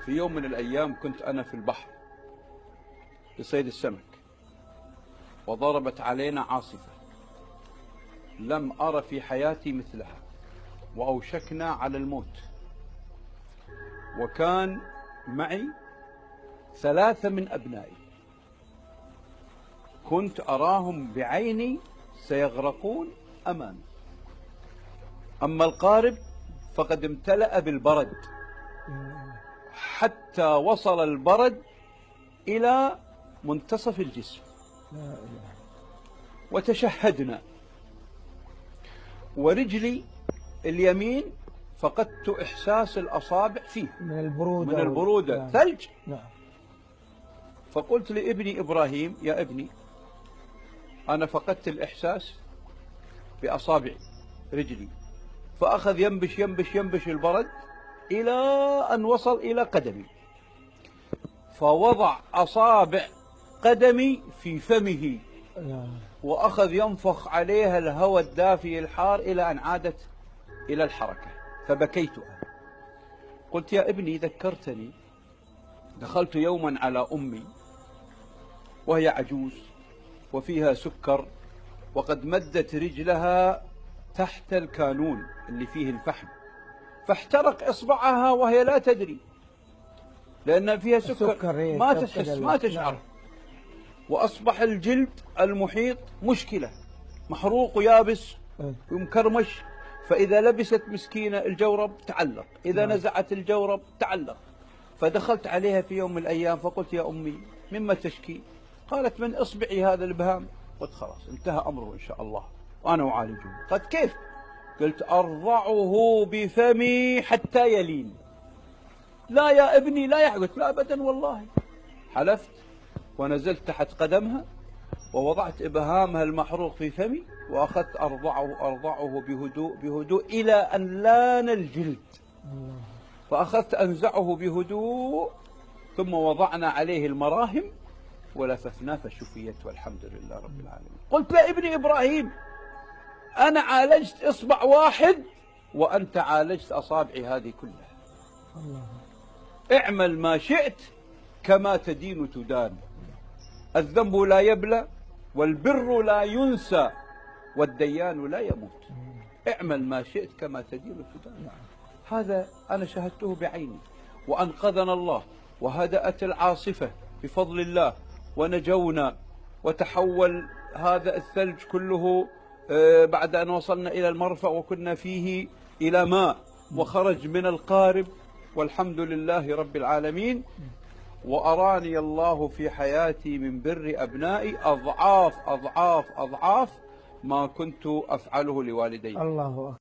في يوم من الأيام كنت أنا في البحر لصيد السمك، وضربت علينا عاصفة لم أر في حياتي مثلها، وأوشكنا على الموت. وكان معي 3 من أبنائي، كنت أراهم بعيني سيغرقون أمامي. أما القارب فقد امتلأ بالبرد حتى وصل البرد إلى منتصف الجسم، وتشهدنا. ورجلي اليمين فقدت إحساس الأصابع فيه من البرودة ثلج. فقلت لابني إبراهيم: يا ابني، أنا فقدت الإحساس بأصابع رجلي. فأخذ ينبش ينبش ينبش البرد إلى أن وصل إلى قدمي، فوضع أصابع قدمي في فمه، وأخذ ينفخ عليها الهواء الدافي الحار إلى أن عادت إلى الحركة. فبكيت. قلت: يا ابني، ذكرتني. دخلت يوما على أمي وهي عجوز وفيها سكر، وقد مدت رجلها تحت الكانون اللي فيه الفحم، فاحترق إصبعها وهي لا تدري، لأن فيها سكر ما تحس ما تشعر. وأصبح الجلد المحيط مشكلة، محروق ويابس ومكرمش. فإذا لبست مسكينة الجورب تعلق، إذا نزعت الجورب تعلق. فدخلت عليها في يوم من الأيام فقلت: يا أمي، مما تشكي؟ قالت: من إصبعي هذا الإبهام. قلت: خلاص، انتهى أمره إن شاء الله وأنا أعالجه. قالت: كيف؟ قلت: أرضعه بفمي حتى يلين. لا يا ابني، لا يا. قلت: لا أبدا والله. حلفت، ونزلت تحت قدمها ووضعت إبهامها المحروق في فمي، وأخذت أرضعه بهدوء بهدوء إلى أن لان الجلد. فأخذت أنزعه بهدوء، ثم وضعنا عليه المراهم ولففناه فشفيت، والحمد لله رب العالمين. قلت لابني إبراهيم: أنا عالجت إصبع واحد وأنت عالجت أصابعي هذه كلها. اعمل ما شئت كما تدين تدان. الذنب لا يبلى، والبر لا ينسى، والديان لا يموت. اعمل ما شئت كما تدين تدان. هذا أنا شاهدته بعيني، وأنقذنا الله، وهدأت العاصفة بفضل الله، ونجونا، وتحول هذا الثلج كله بعد أن وصلنا إلى المرفأ وكنا فيه إلى ماء، وخرج من القارب، والحمد لله رب العالمين. وأراني الله في حياتي من بر أبنائي أضعاف أضعاف أضعاف ما كنت أفعله لوالدي. الله أكبر.